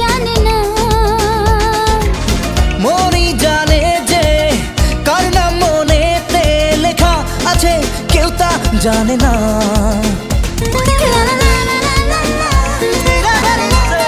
জানে না। মনই জানে যে কার নাম মনেতে লেখা আছে, কেউ তা জানে না।